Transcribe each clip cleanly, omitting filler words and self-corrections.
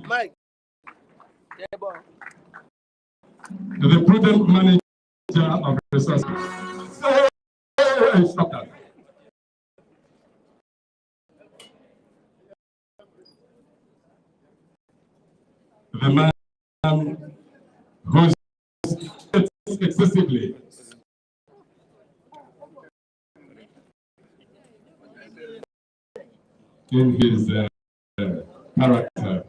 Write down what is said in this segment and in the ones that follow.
Mike. The prudent manager of resources. Stop that. The man who sits excessively in his character.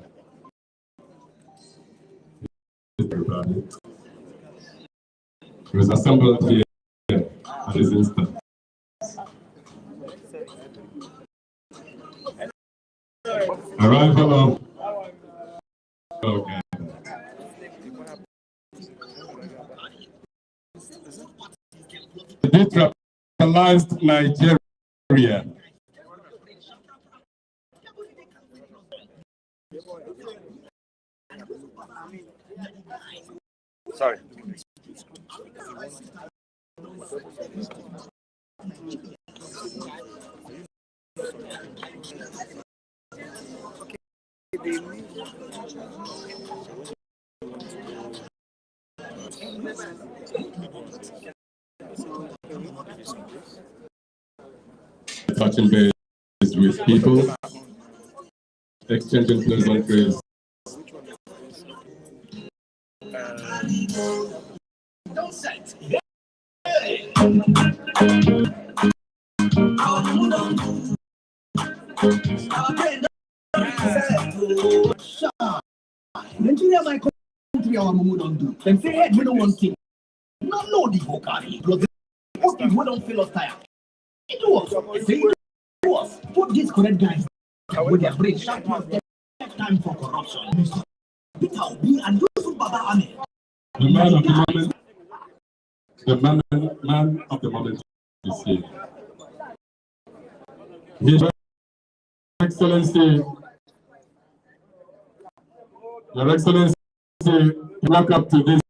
Everybody. He was assembled here at this instant. Arrival of okay. Detribalized Nigeria. Sorry. Touching base with people, exchanging pleasantries. Nigeria, my country, our Mumu don't do. Them say, hey, we don't want thing. Not know the vocabulary. Because the okay, we don't feel us tired. It was. Say it was. Put these correct guys with their brain. That was the time for corruption. Peter Obi and Yusuf Baba Ahmed. The man of the moment. The man of the moment is here. His Excellency, Your Excellency, walk up to this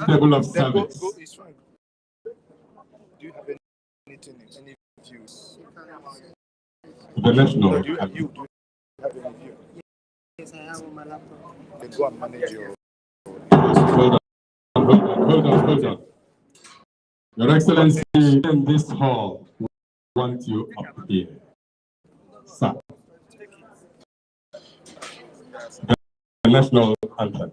table of service. Do you have anything, any views? The national. No, do you have any view? Yes, I have on my laptop. Then go and manage your. Hold on. Your Excellency, in this hall, we want you up here. Sir. The national anthem.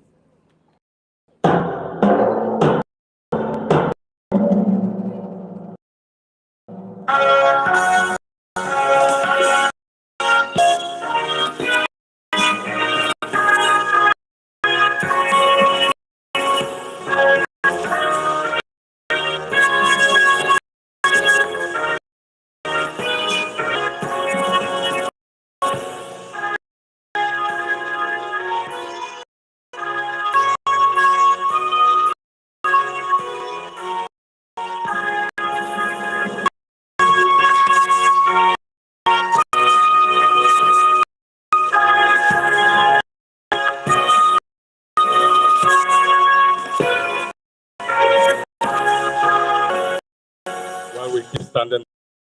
Standing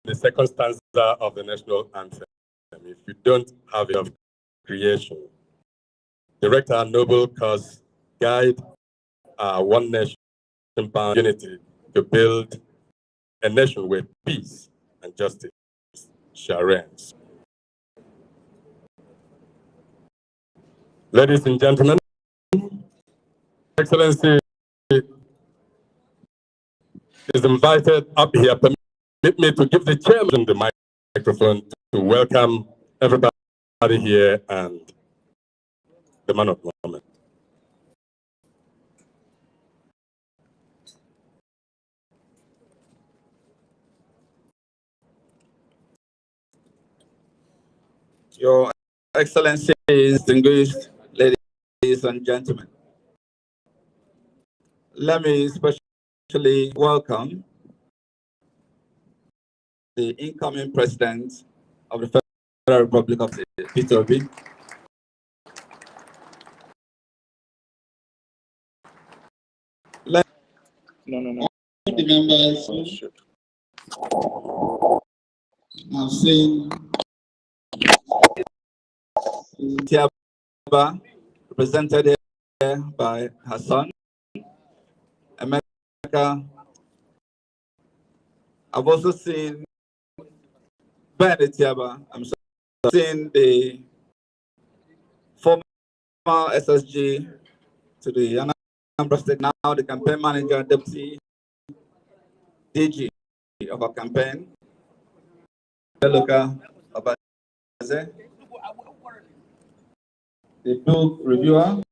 the second stanza of the national anthem. If you don't have it of creation, direct our noble cause, guide our one nation bound unity to build a nation where peace and justice shall reign. Ladies and gentlemen, Excellency is invited up here. Permit me to give the chairman the microphone to welcome everybody here and the man of the moment. Your Excellency, distinguished ladies and gentlemen, let me especially welcome the incoming President of the Federal Republic of Peter Obi. No. The members I've seen Tiaba represented here by her son, America. I've also seen Ben Tiaba. I'm seeing the former SSG to the Anambra State, now the campaign manager, deputy DG of our campaign, Beluka Obaze, the book reviewer,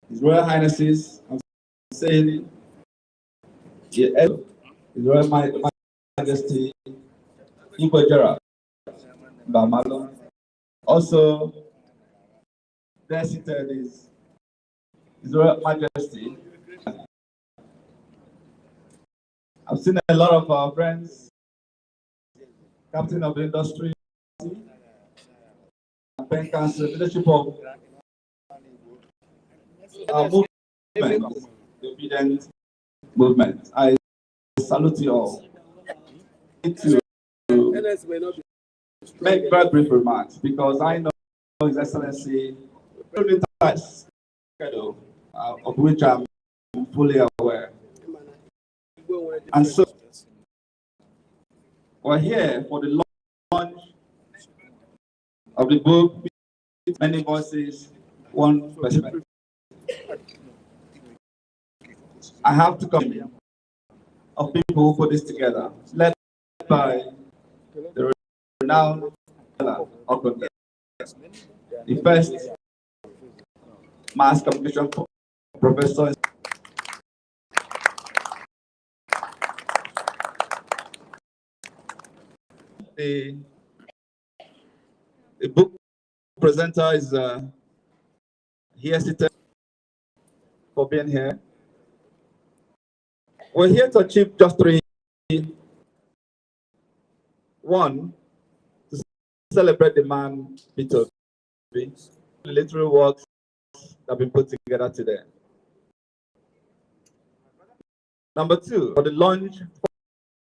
His Royal Highnesses, I'm saying, His Royal Majesty Igbo Gerald Bamalo. Also, there seated is His Royal Majesty. I've seen a lot of our friends, Captain of the Industry, Campaign Council, leadership of our movement, the obedient movement. I salute you all. To make very brief remarks because I know His Excellency schedule of which I'm fully aware. And so we're here for the launch of the book, Many Voices, One Perspective. I have to come of people who put this together, led by the renowned Okonde, the first mass communication professor. The book presenter is here seated for being here. We're here to achieve just three. One, to celebrate the man, Peter B. The literary works that have been put together today. Number two, for the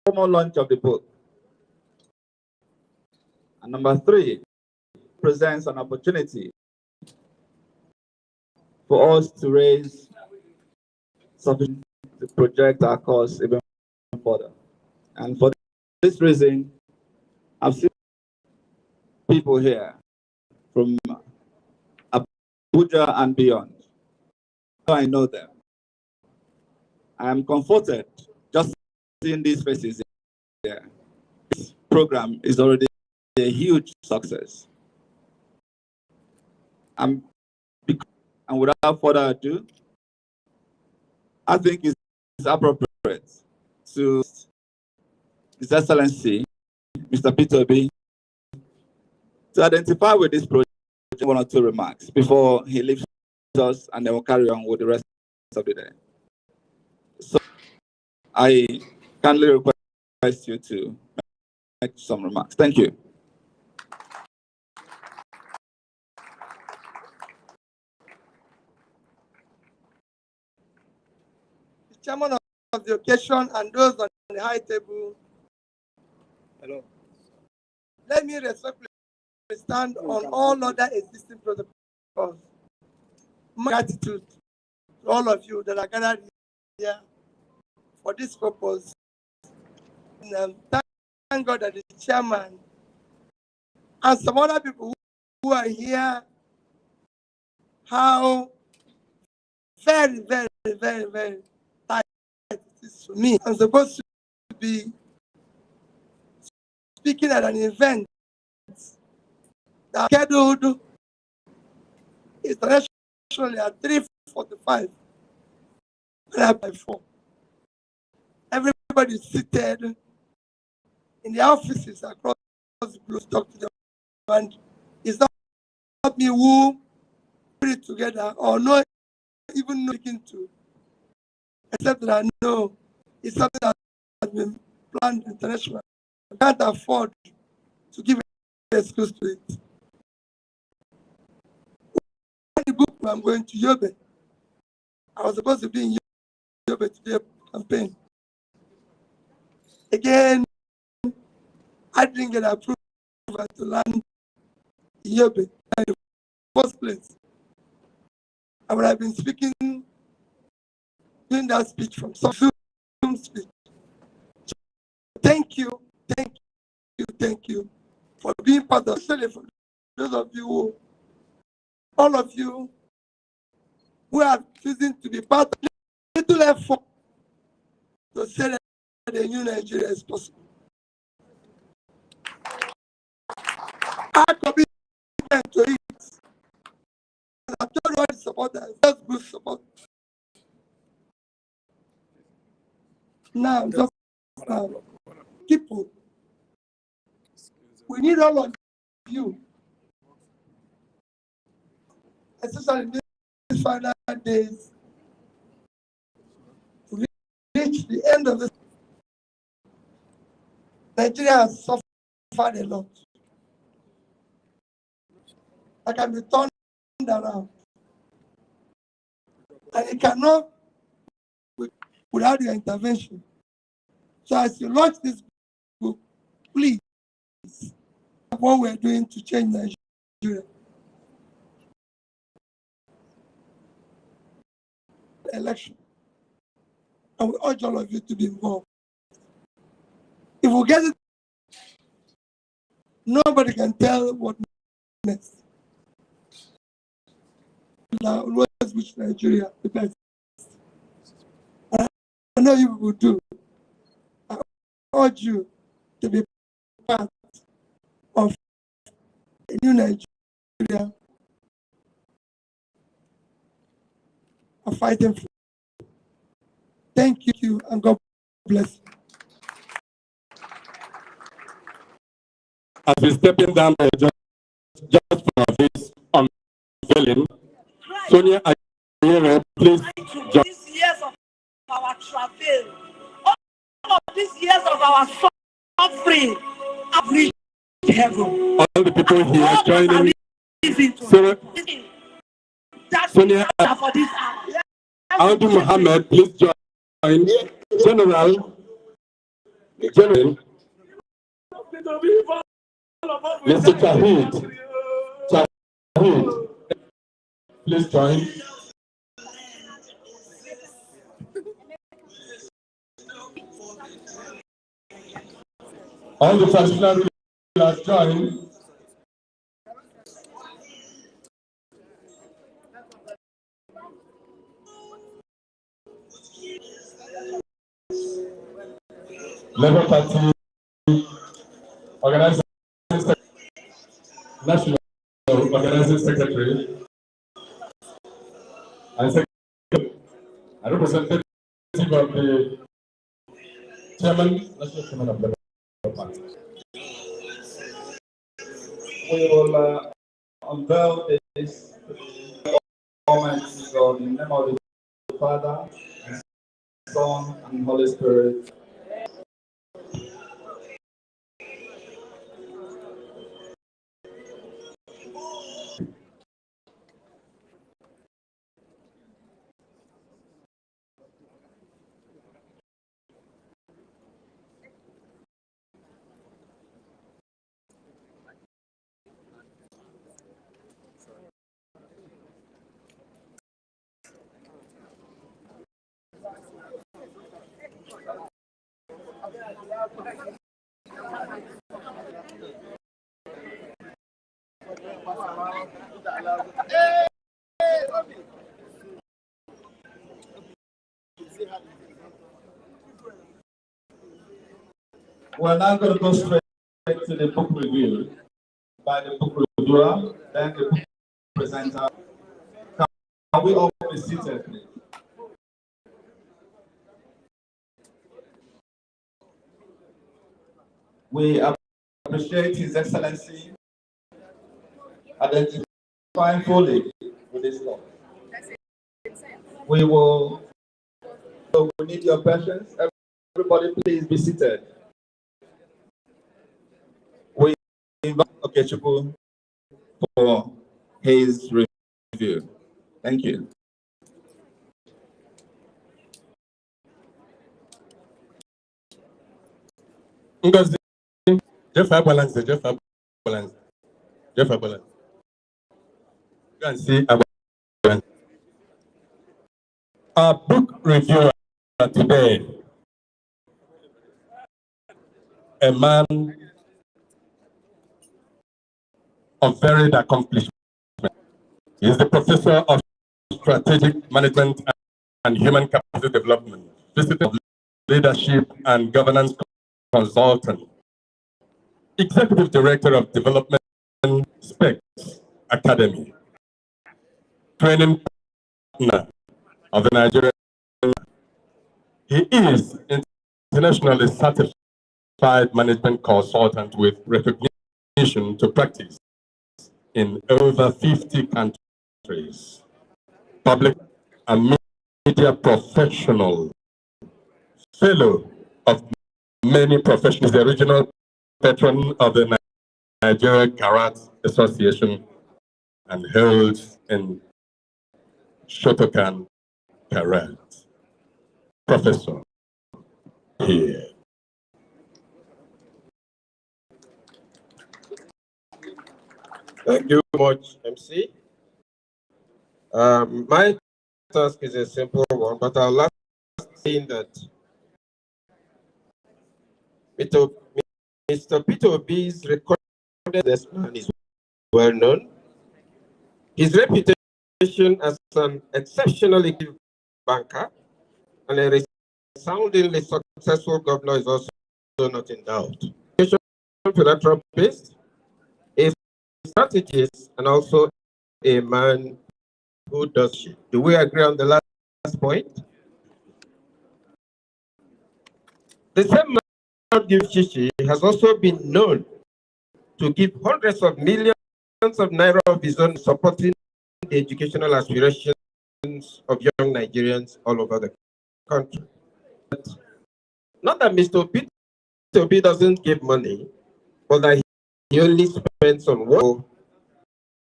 formal launch of the book. And number three, presents an opportunity for us to raise sufficient to project our cause even further. And for this reason, I've seen people here from Abuja and beyond. I know them. I am comforted just seeing these faces here. This program is already a huge success. And without further ado, I think it's appropriate to His Excellency, Mr. Peter B, to identify with this project one or two remarks before he leaves us, and then we'll carry on with the rest of the day. So I kindly request you to make some remarks. Thank you. Chairman of the occasion and those on the high table. Hello. Let me respectfully stand on all other existing protocols. My gratitude to all of you that are gathered here for this purpose. And, thank God that the chairman and some other people who are here, how very, very, very, very tight it is for me. I'm supposed to be speaking at an event that scheduled internationally at 3:45 and by 4. Everybody is seated in the offices across the globe to talk to them. And it's not me who put it together or not even looking to, except that I know it's something that has been planned internationally. I can't afford to give an excuse to it. The book I'm going to Yobe. I was supposed to be in Yobe today campaign. Again, I didn't get approval to land in Yobe in the first place. I would have been speaking, doing that speech from some Zoom speech. So thank you for being part of, especially for those of you, all of you who are choosing to be part of little effort to say that the new Nigeria is possible. Our commitment to it, I've told all the supporters, that's good support. Now, just now, people, we need all of you, especially in these final days, to reach the end of this. Nigeria has suffered a lot. I can be turned around. And it cannot without your intervention. So as you launch this book, please, what we're doing to change Nigeria. Election. And we urge all of you to be involved. If we get it, nobody can tell what next. Now, always wish Nigeria the best. And I know you will do. I urge you to be part of a new Nigeria are fighting for. Thank you and God bless you. As we're stepping down, just for this unveiling, Sonia Ayere, please join. These years of our travail, all of these years of our suffering, have reached heaven. All the people here joining. Sonia Audu Mohammed, please join. General, Mr. Shahid, please join. All the traditional rulers join. Labour Party Organizing National Organizing Secretary and representative of the National Chairman of the Labour Party. We will unveil this Almighty God in the name of the Father, and Son, and Holy Spirit. We're now going to go straight to the book review by the book reviewer, then the book presenter. Can we all be seated, please? We appreciate His Excellency identifying fully with this law. We need your patience. Everybody, please be seated. We invite Okechukwu for his review. Thank you. Ngozi, Jeff Balance, Jeff Balance, Jeff Balance. You can see Balance. Our book reviewer today, a man of varied accomplishment. He is the professor of strategic management and human capital development, visiting leadership and governance consultant, executive director of development Specs Academy, training partner of the Nigerian. He is internationally certified management consultant with recognition to practice in over 50 countries. Public and media professional, fellow of many professions, the original patron of the Nigeria Karat Association, and holds in Shotokan Karat. Professor here. Thank you much, MC. My task is a simple one, but I'll last saying that Mr. Peter Obi's recorded this man is well known. His reputation as an exceptionally good banker and a resoundingly successful governor is also not in doubt. Philanthropist, a strategist, and also a man who does shit. Do we agree on the last point? The same man who gives shishi has also been known to give hundreds of millions of naira of his own supporting the educational aspirations of young Nigerians all over the country. Not that Mr. Obi doesn't give money, but that he only spends on what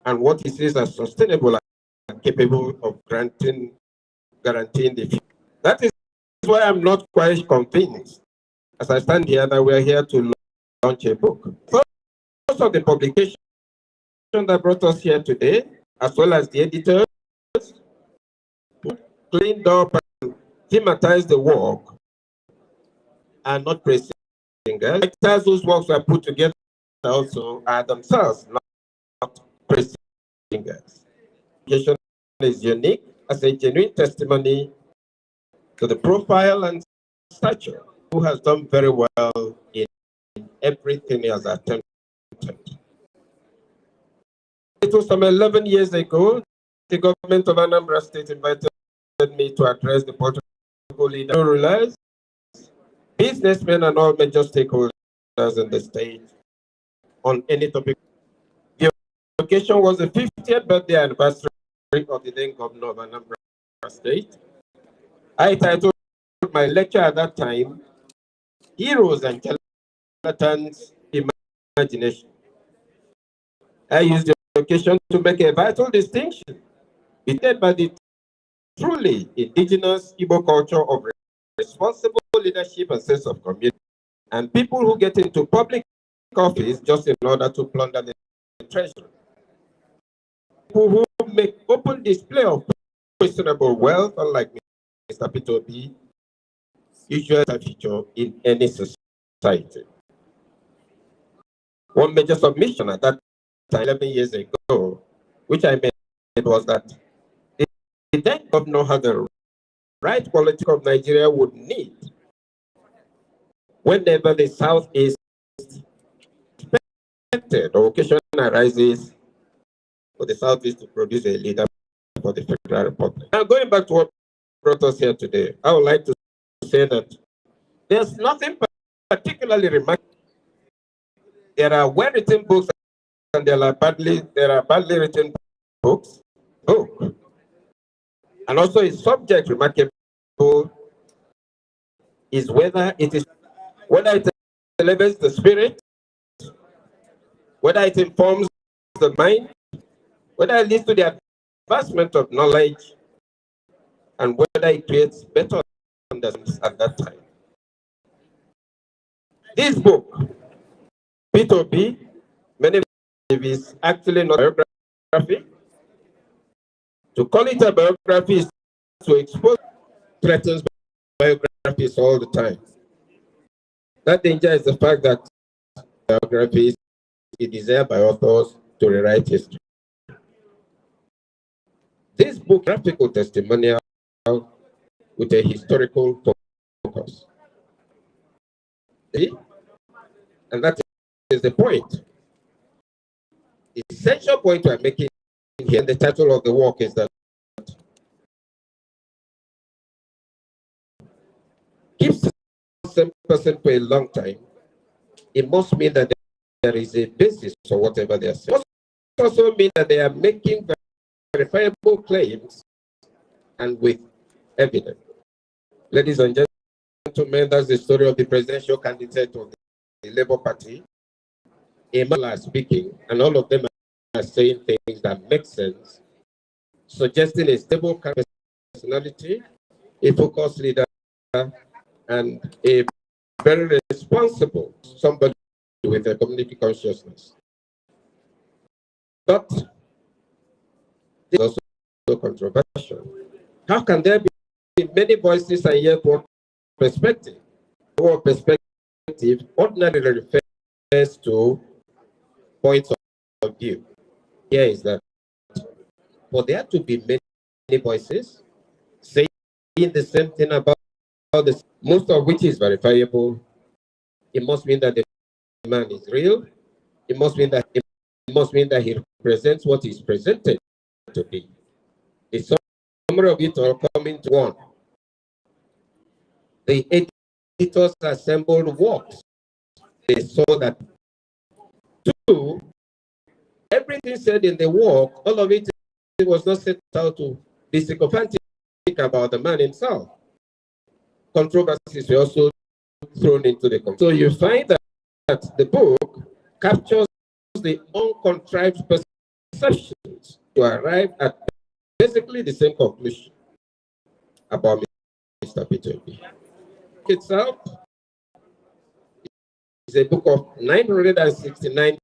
and what he sees as sustainable and capable of guaranteeing the future. That is why I'm not quite convinced, as I stand here, that we are here to launch a book. Most of the publication that brought us here today, as well as the editors, cleaned up and thematized the work, and not praising us. Writers whose works were put together also are themselves not praising us. Education is unique as a genuine testimony to the profile and stature who has done very well in everything he has attempted. It was some 11 years ago, the government of Anambra State invited me to address the political leaders, businessmen, and all major stakeholders in the state on any topic. The occasion was the 50th birthday anniversary of the then governor of Anambra State. I titled my lecture at that time, Heroes and Charlatans Imagination. I used the occasion to make a vital distinction between by the truly indigenous Igbo culture of responsible leadership and sense of community, and people who get into public office just in order to plunder the treasury. People who make open display of questionable wealth, unlike Mr. Peter Obi, usually a feature in any society. One major submission at that time, 11 years ago, which I made, was that the then governor had the right quality of Nigeria would need whenever the Southeast expected or occasion arises for the Southeast to produce a leader for the Federal Republic. Now, going back to what brought us here today, I would like to say that there's nothing particularly remarkable. There are well-written books and there are badly written books. And also a subject remarkable is whether it elevates the spirit, whether it informs the mind, whether it leads to the advancement of knowledge, and whether it creates better understanding at that time. This book, P2P, many believe is actually not a biography. To call it a biography is to expose threatens biographies all the time. That danger is the fact that biographies is desired by authors to rewrite history. This book, graphical testimonial with a historical focus. See? And that is the point. The essential point we're making here, and the title of the work is that keeps the same person for a long time, it must mean that there is a basis for whatever they are saying. It must also mean that they are making verifiable claims and with evidence. Ladies and gentlemen, that's the story of the presidential candidate of the Labour Party. Imala speaking, and all of them are saying things that make sense, suggesting a stable personality, a focused leader, and a very responsible somebody with a community consciousness. But this is also controversial. How can there be many voices and yet one perspective? One perspective ordinarily refers to points of view. Here is that for there to be many voices saying the same thing about this, most of which is verifiable, it must mean that the man is real. It must mean that he represents what is presented to be. The summary of it all coming to one. The editors assembled works. They saw that two, everything said in the work, all of it was not set out to be sycophantic about the man himself. Controversies were also thrown into the conversation. So you find that the book captures the uncontrived perceptions to arrive at basically the same conclusion about Mr. P2P. Itself is a book of 969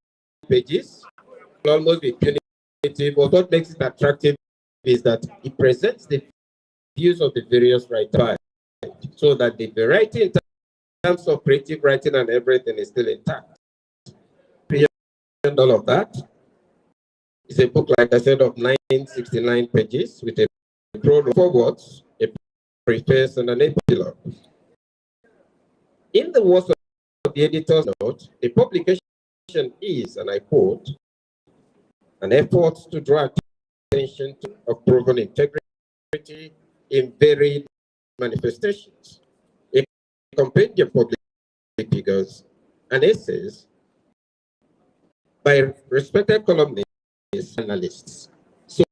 pages, will almost be punitive, but what makes it attractive is that it presents the views of the various writers, so that the variety in terms of creative writing and everything is still intact. And all of that is a book, like I said, of 969 pages with a prologue, forwards, a preface, and an epilogue. In the words of the editor's note, the publication is, and I quote, an effort to draw attention to of proven integrity in varied manifestations, a compendium of public figures and essays by respected columnists and analysts. So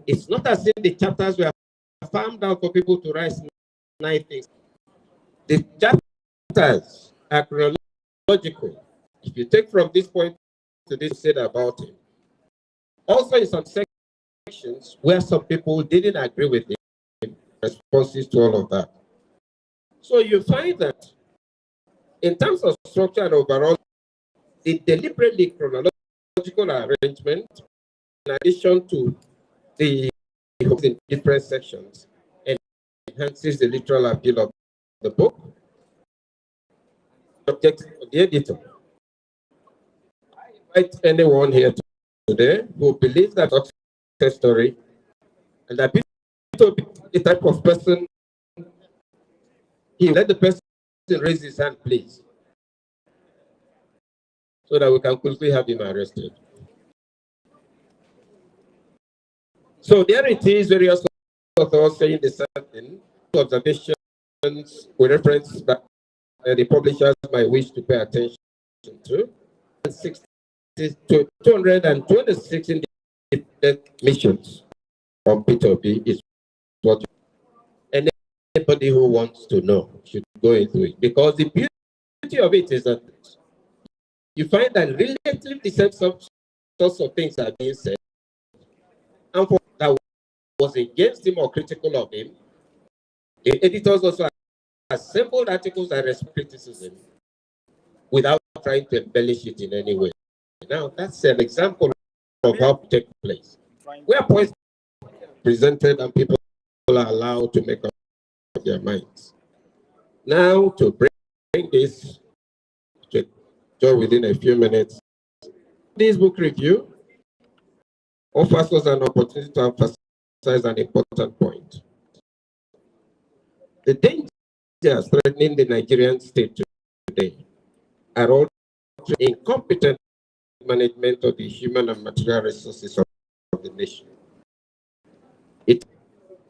it's not as if the chapters were farmed out for people to write nice things. The chapters are chronological. If you take from this point to this said about him. Also in some sections where some people didn't agree with him, responses to all of that. So you find that in terms of structure and overall, the deliberately chronological arrangement, in addition to the in different sections, enhances the literal appeal of the book. Objective of the editor. I invite anyone here today who believes that success story and that the type of person, let the person raise his hand, please, so that we can quickly have him arrested. So there it is, various authors saying the same thing, observations with reference that the publishers might wish to pay attention to. 226 independent missions on P2P is what anybody who wants to know should go into it, because the beauty of it is that you find that relatively the same sorts of things are being said, and for that was against him or critical of him, the editors also assembled articles that respect criticism without trying to embellish it in any way. Now, that's an example of how it takes place. Where points presented and people are allowed to make up their minds. Now, to bring this to within a few minutes, this book review offers us an opportunity to emphasize an important point. The dangers threatening the Nigerian state today are all incompetent management of the human and material resources of the nation.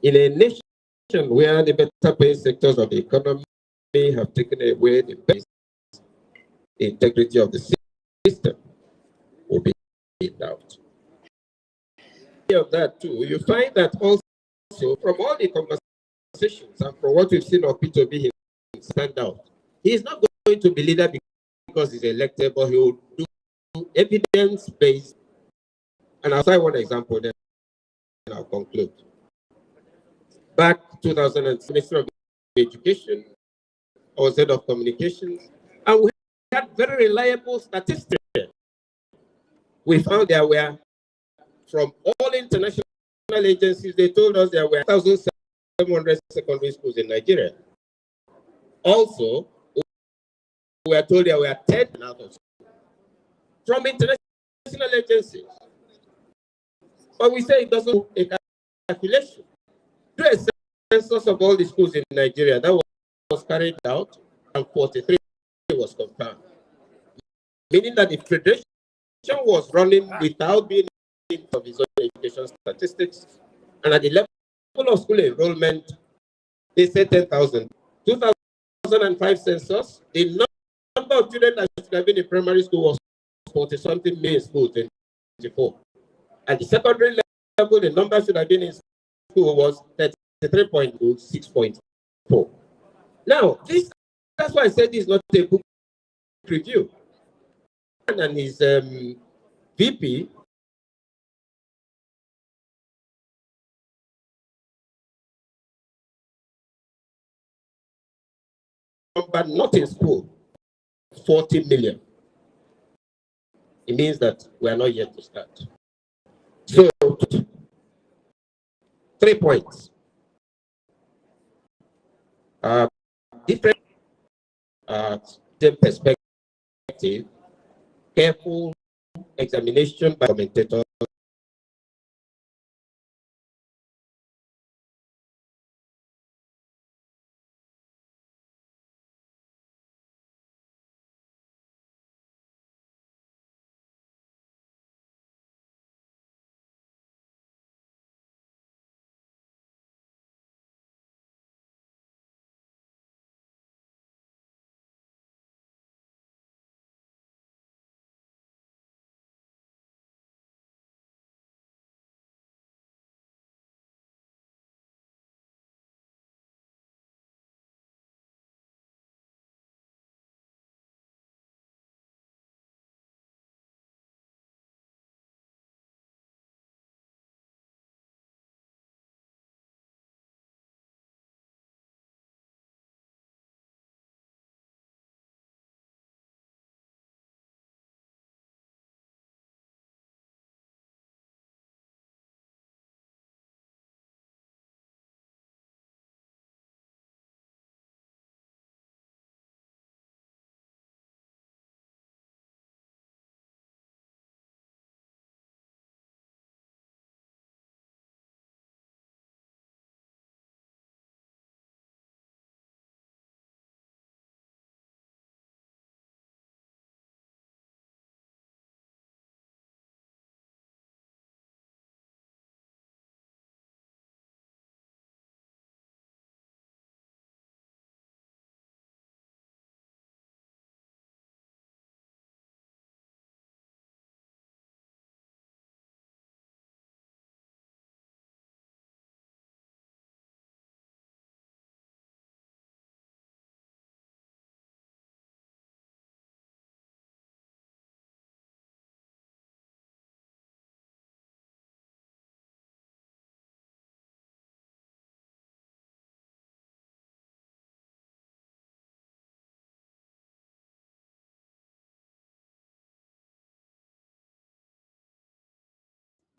In a nation where the better paid sectors of the economy have taken away the base, the integrity of the system will be in doubt. Of that too, you find that also from all the conversations and from what we've seen of Peter Obi stand out, he's not going to be leader because he's elected, but he will do evidence-based. And I'll cite one example, then I'll conclude. Back 2000, Minister of Education, I was head of communications, and we had very reliable statistics. We found there were, from all international agencies, they told us there were 1,700 secondary schools in Nigeria. Also, we were told there were 10 out of school from international agencies. But we say it doesn't make a calculation. Do a census of all the schools in Nigeria that was carried out, and 43 was confirmed. Meaning that the federation was running without being in of its own education statistics. And at the level of school enrollment, they said 10,000. 2005 census, the number of children that should have been in primary school was 40-something million schools in 24. At the secondary level, the number should have been in school was 33.2, 6.4. Now, that's why I said this is not a book review. And his VP but not in school, 40 million. It means that we are not yet to start. So, 3 points. Different perspective, careful examination by commentators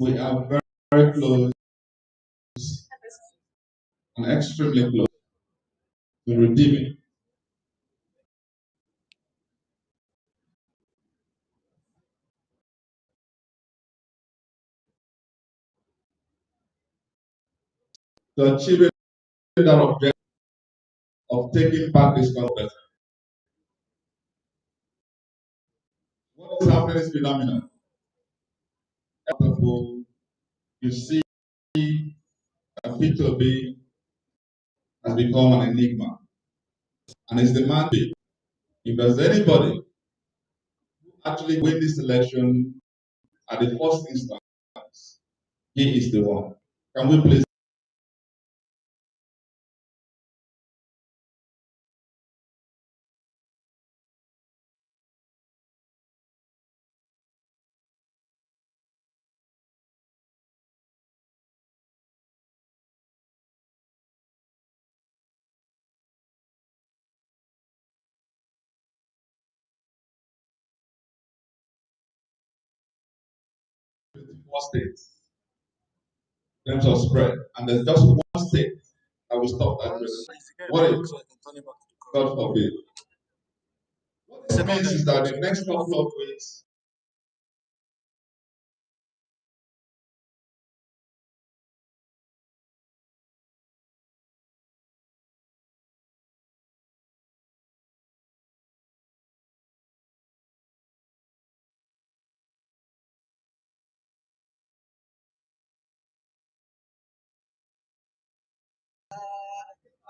We are very, very close and extremely close to redeeming. To achieve that objective of taking back this country. What is happening is phenomenal. You see, Peter B has become an enigma, and it's demanding if there's anybody who actually win this election at the first instance, he is the one. Can we please? Four states in terms of spread, and there's just one state that will stop that risk. What if, God forbid? What it means is that the next couple of weeks,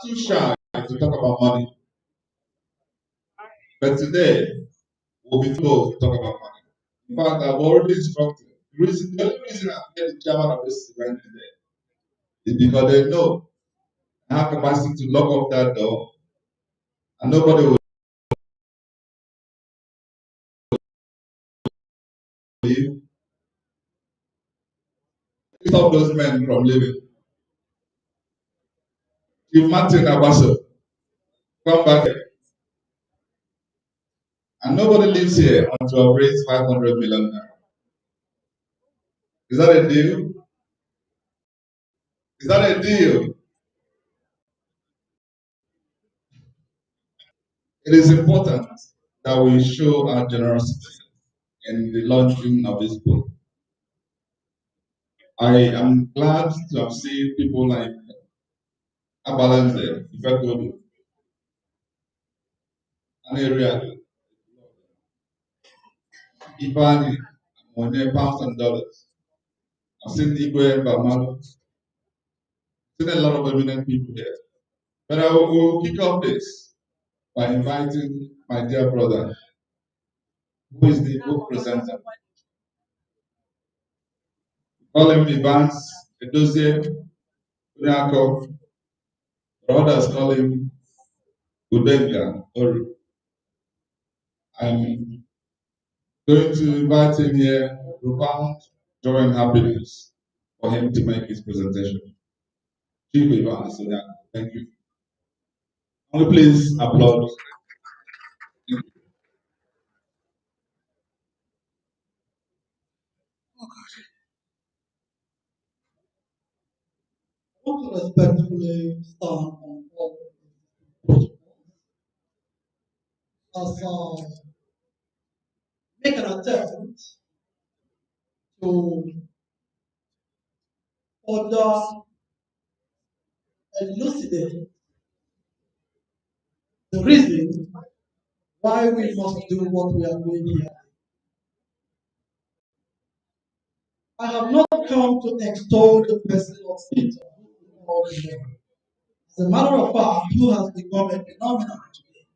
too shy to talk about money. But today, we'll be told to talk about money. In fact, I've already instructed. The only reason I'm here, the chairman of this event today, is because they know I have capacity to lock up that door, and nobody will leave. Stop those men from leaving. Chief Martin Abaso, come back here. And nobody lives here until I've raised 500 million naira. Is that a deal? Is that a deal? It is important that we show our generosity in the launching of this book. I am glad to have seen people like Abalanze, Ifekodu, an area, Ibani, Money, pounds and dollars. I've seen Igwe Bamalo, seen a lot of eminent people here. But I will kick off this by inviting my dear brother, who is the book presenter. Call him Evans Edozie Unyako, or others call him Udenga Ori. I'm going to invite him here to profound joy and happiness for him to make his presentation. Chief Evans Unyako, thank you. Can we please applaud? I want to respectfully stand on all as make an attempt to further elucidate the reason why we must do what we are doing here. I have not come to extol the person of Peter, as a matter of fact, who has become a phenomenon today.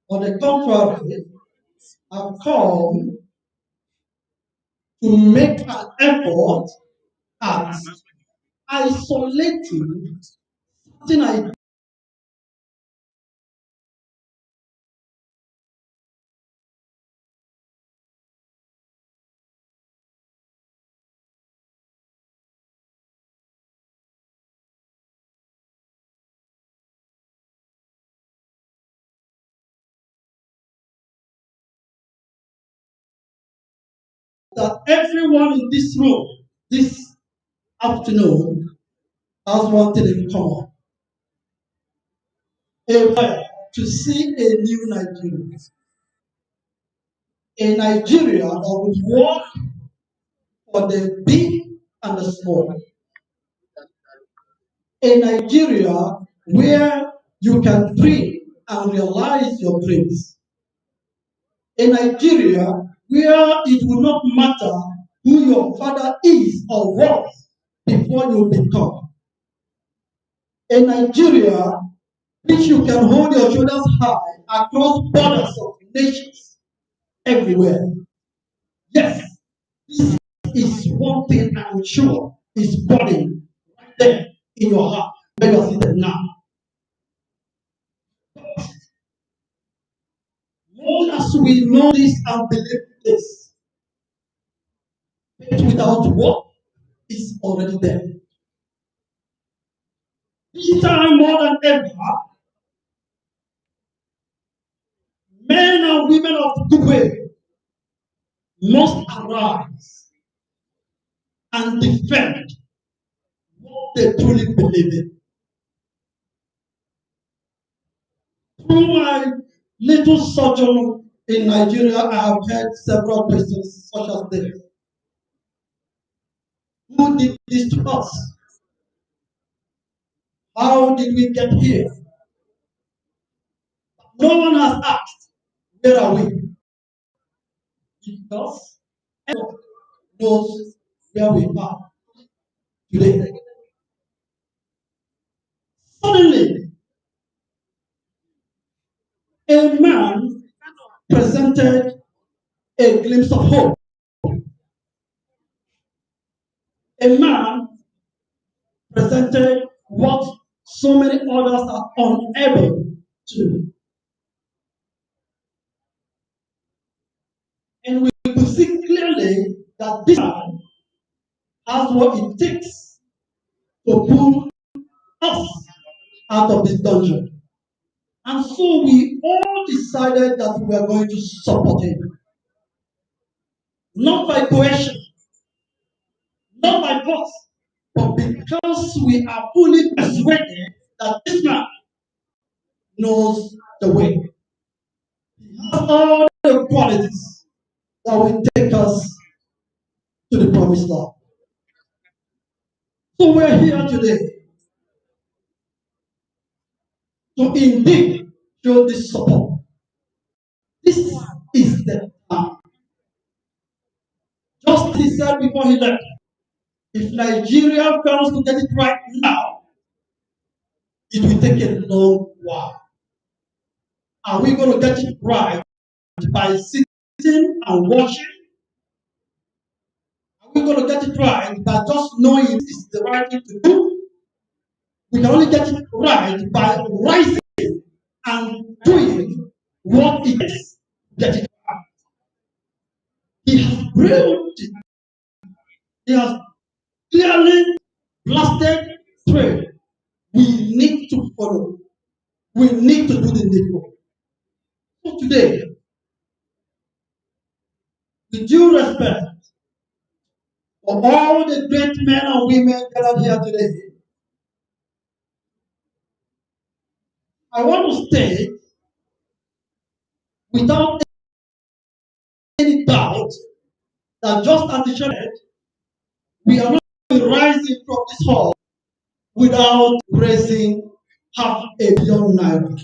On the contrary, I've come to make an effort at isolating certain ideas that everyone in this room this afternoon has one thing in common. A prayer to see a new Nigeria. A Nigeria that would work for the big and the small. A Nigeria where you can dream and realize your dreams. A Nigeria where it will not matter who your father is or was before you become. A Nigeria which you can hold your shoulders high across borders of nations everywhere. Yes, this is one thing I'm sure is burning right there in your heart where you are sitting now. More as we know this and believe this, faith without work is already there. This time more than ever, men and women of the way must arise and defend what they truly believe in. Through my little sojourn in Nigeria, I have heard several questions such as this. Who did this to us? How did we get here? No one has asked, where are we? Because everyone knows where we are today. Suddenly, a man presented a glimpse of hope. A man presented what so many others are unable to do. And we could see clearly that this man has what it takes to pull us out of this dungeon. And so we all decided that we are going to support him. Not by coercion, not by force, but because we are fully persuaded that this man knows the way. He has all the qualities that will take us to the promised land. So we're here today to indeed show this support. This is the time. Just as he said before he left, if Nigeria fails to get it right now, it will take a long while. Are we going to get it right by sitting and watching? Are we going to get it right by just knowing it's the right thing to do? We can only get it right by rising and doing what it is. Get it right. He has brilled it. He has clearly blasted through. We need to follow. We need to do the needful. So today, with due respect for all the great men and women gathered here today, I want to state without any doubt that just as the church, we are not rising from this hall without raising $500 million.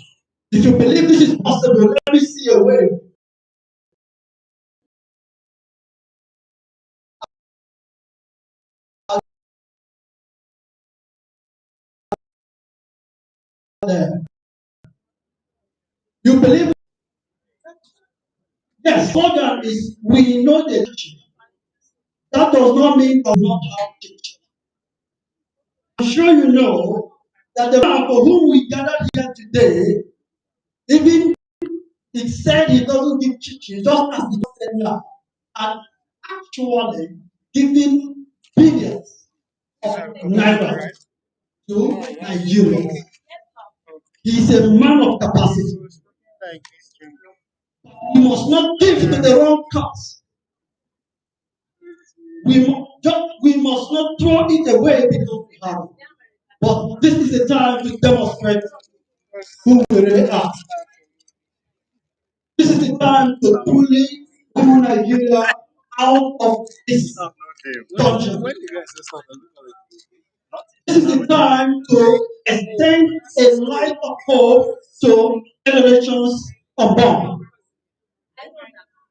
If you believe this is possible, let me see a way. There. You believe? Yes, slogan is we know the teaching. That does not mean I will not have teaching. I'm sure you know that the man for whom we gathered here today, even it said he doesn't give teaching, just as he said now, and actually giving billions of naira to Nigeria. He is a man of capacity. He must not give to the wrong cause. we must not throw it away because we have it. But this is the time to demonstrate who we really are. This is the time to truly pull Nigeria out of this dungeon. This is the time to extend a light of hope to generations unborn.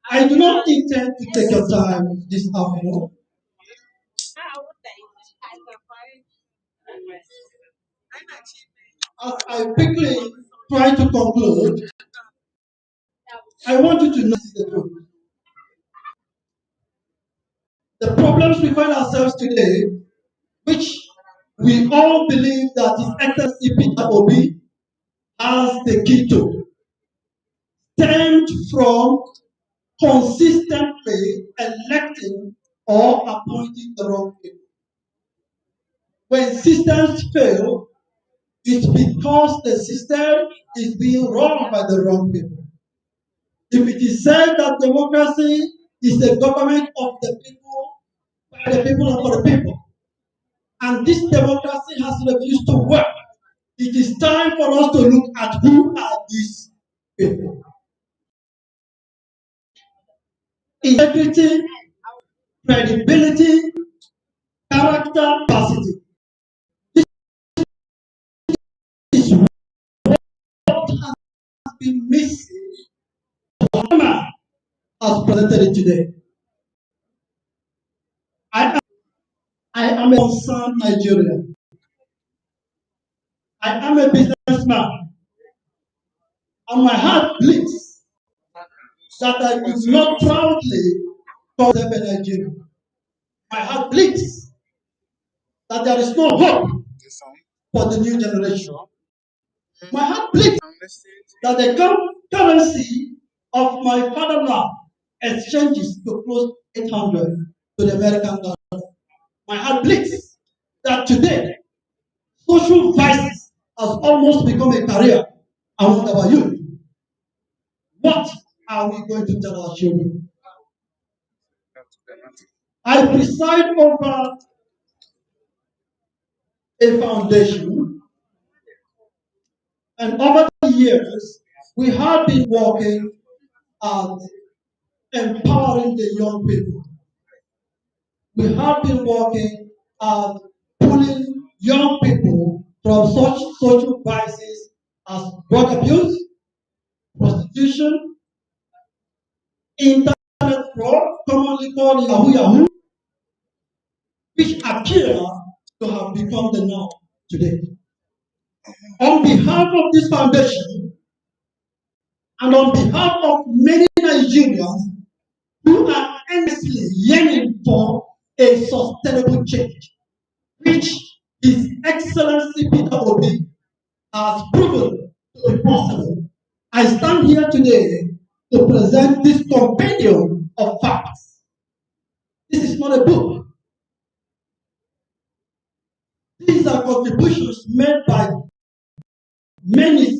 I do not intend to take your time this afternoon. As I quickly try to conclude, I want you to notice the truth. The problems we find ourselves today, which we all believe that His Excellency Peter Obi has the key to, stemmed from consistently electing or appointing the wrong people. When systems fail, it's because the system is being run by the wrong people. If it is said that democracy is the government of the people, by the people, and for the people, and this democracy has refused to work, it is time for us to look at who are these people. Integrity, credibility, character, capacity. This is what has been missing. Obama has presented it today. I am a concerned Nigerian. I am a businessman. And my heart bleeds that I could not proudly call them a Nigerian. My heart bleeds that there is no hope for the new generation. My heart bleeds that the currency of my fatherland exchanges to close 800 to the American dollar. My heart bleeds that today social vices has almost become a career among our youth. What are we going to tell our children? I preside over a foundation, and over the years, we have been working at empowering the young people. We have been working at pulling young people from such social vices as drug abuse, prostitution, internet fraud, commonly called Yahoo Yahoo, which appear to have become the norm today. On behalf of this foundation, and on behalf of many Nigerians who are earnestly yearning for a sustainable change, which His Excellency Peter Obi has proven to be possible, I stand here today to present this compendium of facts. This is not a book. These are contributions made by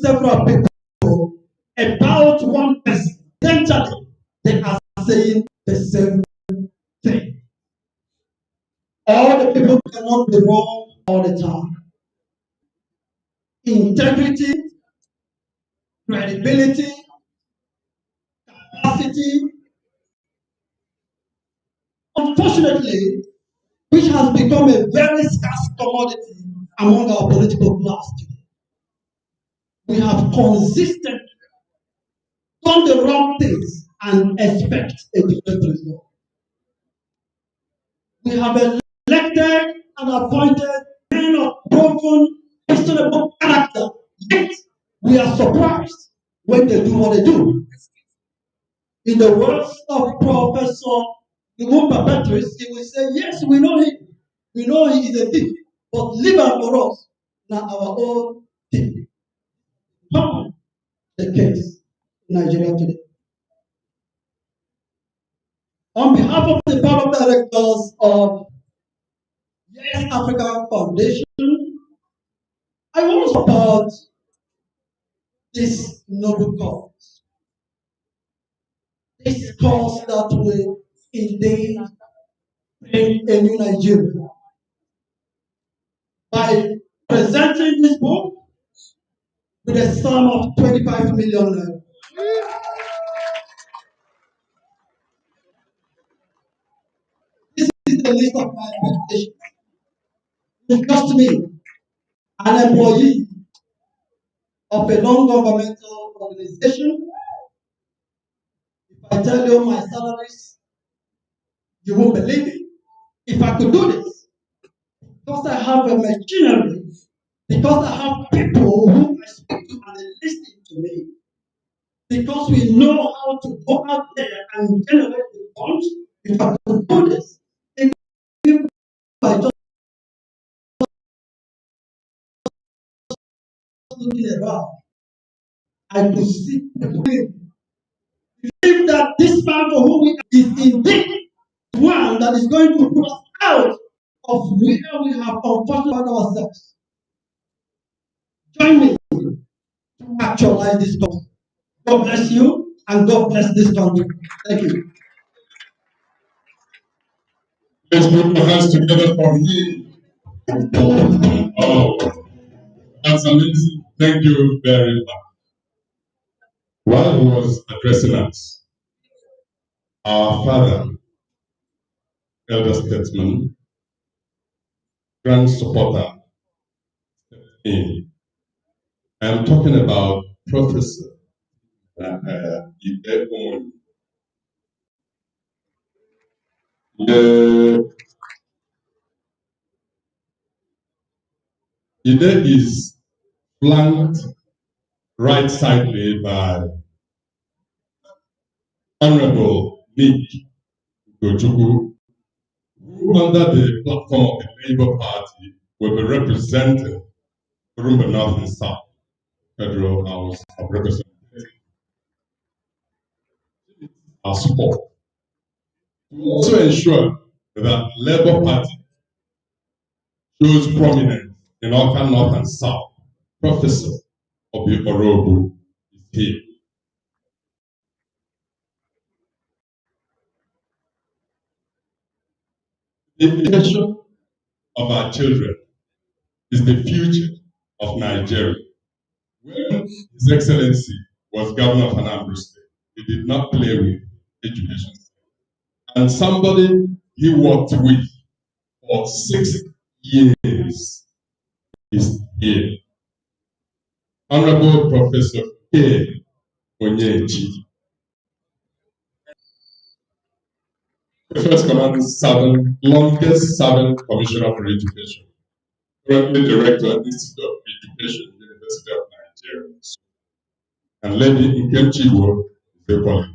several people about one person. Essentially, they are saying the same thing. All the people cannot be wrong all the time. Integrity, credibility, capacity, unfortunately, which has become a very scarce commodity among our political class today. We have consistently done the wrong things and expect a different result. We have elected and appointed men of proven, questionable character, yet we are surprised when they do what they do. In the words of Professor Lumumba Patrice, he will say, yes, we know him. We know he is a thief, but leave him for us, now our own thief. How the case in Nigeria today. On behalf of the board of directors of Yes Africa Foundation, I want to support this noble cause. This cause that will indeed in a new Nigeria. By presenting this book with a sum of 25 million naira. This is the list of my expectations. It cost me, an employee of a non-governmental organization. If I tell you my salaries, you won't believe it. If I could do this, because I have a machinery, because I have people who I speak to and they listen to me, because we know how to go out there and generate the funds. If I could do this, if I just looking around, I could see people. Believe that this man for whom we are is indeed one that is going to put us out of where we have unfortunately found ourselves. Join me to actualize this goal. God bless you and God bless this country. Thank you. Let's put our hands together for him. Oh, that's amazing. Thank you very much. While he was addressing us, our father, elder statesman, grand supporter, in. I'm talking about Professor Ide Omoni. Ide is flanked right sidely by Honorable Nick Gojuku, who under the platform of the Labour Party will be representing Urumba North and South Federal House of Representatives. Our support to also ensure that Labour Party shows prominence in Auckland North and South. Professor Obi Orobu is here. The education of our children is the future of Nigeria. When His Excellency was governor of Anambra State, he did not play with education. And somebody he worked with for 6 years is here. Honorable Professor K. Onyechi, the first commanding longest serving commissioner for education, currently director at the Institute of Education, University of Nigeria. And Lady Nkem Chigo is equally.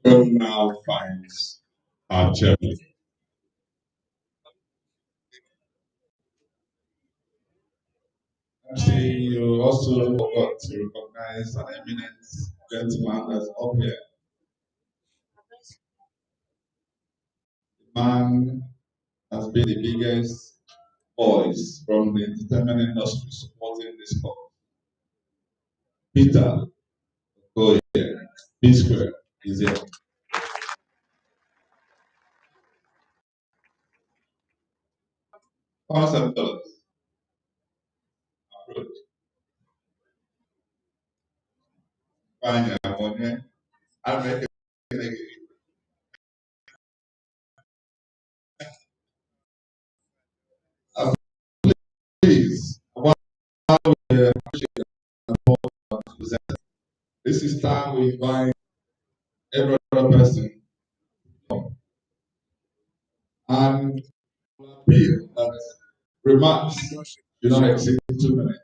Now finds our chairman. Actually, you also forgot to recognize an eminent gentleman that's up here. The man has been the biggest voice from the entertainment industry supporting this cause. Peter Okoye, P Square, is here. $1,000. Approach. Find your money. I'll make it. Please, this is time we invite every other person and appeal that remarks do not exceed 2 minutes,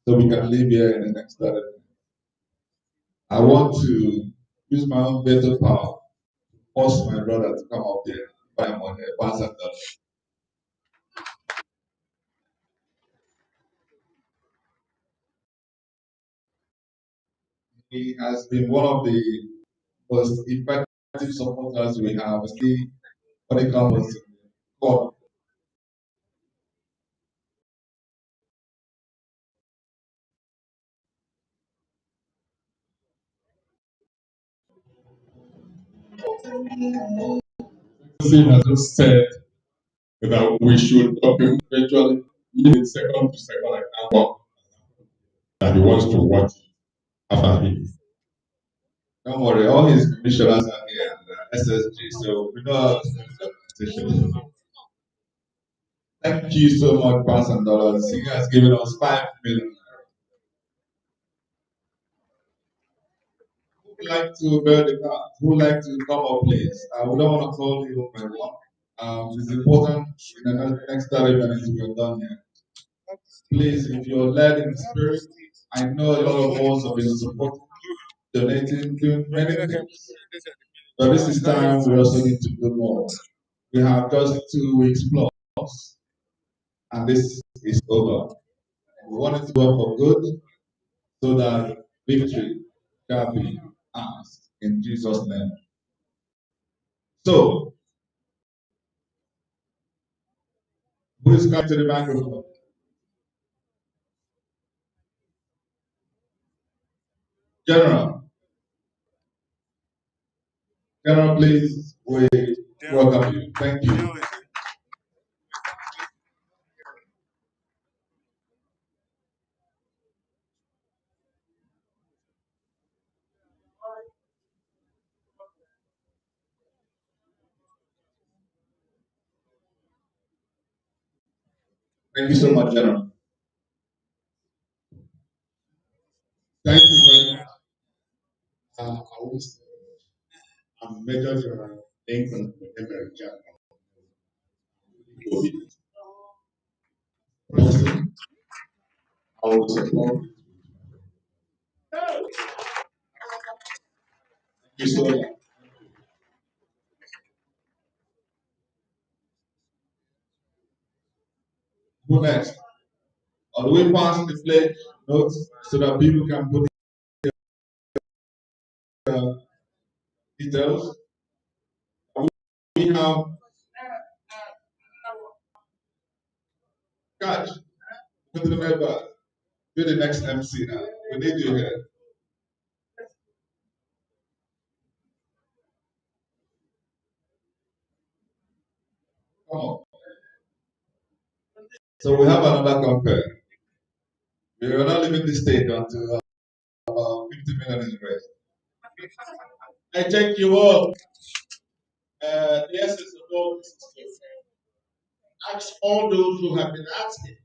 so we can leave here in the next 30 minutes. I want to use my own veto power to force my brother to come up here by money, pass and done. He has been one of the most effective supporters we have. See what it comes to. God. has just said that we should document virtually even second to second account work that he wants to watch after him. Don't worry, all his commissioners are here and SSG, so we know how to do the presentation. Thank you so much, pounds and dollars. He has given us 5 million. Who would like to bear the card? Who would like to come up, please? We don't want to call you by one. It's important in the next 30 minutes we are done here. Please, if you're led in the spirit, I know a lot of us have been supporting, donating, doing many things. But this is time we also need to do more. We have just 2 weeks plus, and this is over. We want it to work for good so that victory can be ours in Jesus' name. So, who is coming to the microphone? General. General, please, we welcome you. Thank you. Thank you so much, General. Thank you very much. I'm Major General Lincoln Emery Jack. President, I will support. Thank you so much. Who next? Or do we pass the pledge notes so that people can put the details? We have catch. Go to the member. Be the next MC now. We need you here. Come on. So we have another compare. We are not leaving the state until about 50 million is raised. I thank you all. The essence of all this is to ask all those who have been asking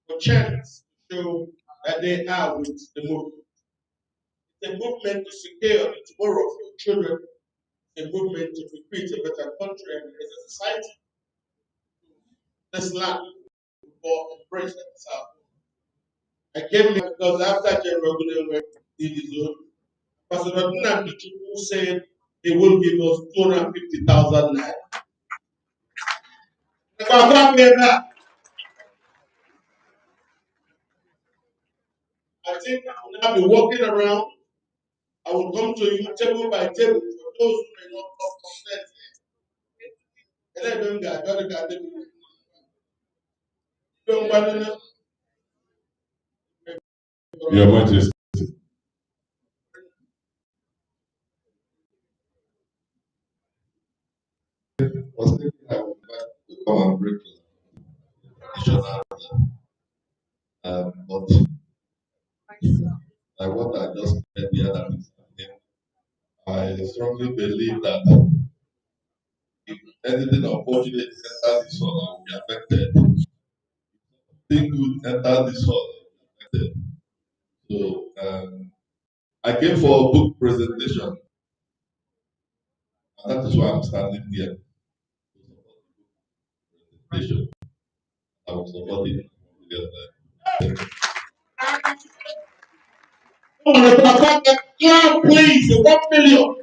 for chance to show that they are with the movement. It's a movement to secure the tomorrow of your children, a movement to create a better country and a society. This land for embrace itself. I came here because after General Gulen did his own, Pastor Nnamdi Chukwu said he will give us 250,000 naira. I think I will now be walking around. I will come to you table by table for those who may not comprehend. Your Majesty. Was thinking I would like to come and break traditional, but like what I just said the other time, I strongly believe that if anything unfortunate enters this hall, I will be affected. Thing good enter this hall, I will be affected. So I came for a book presentation, and that is why I'm standing here. Presentation. I will support it. Yeah, please, 1 million.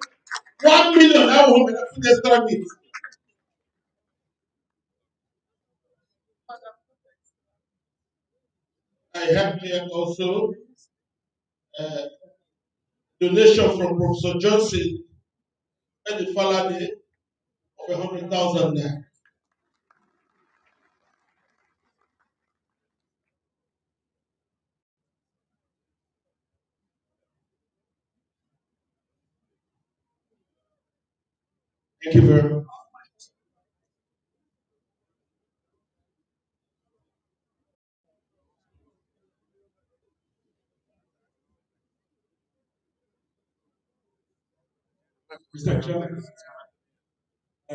1 million. I will have it. I have here also donation from Professor Johnson and the Falade of 100,000 naira. Thank you very much. Mr. Chairman, I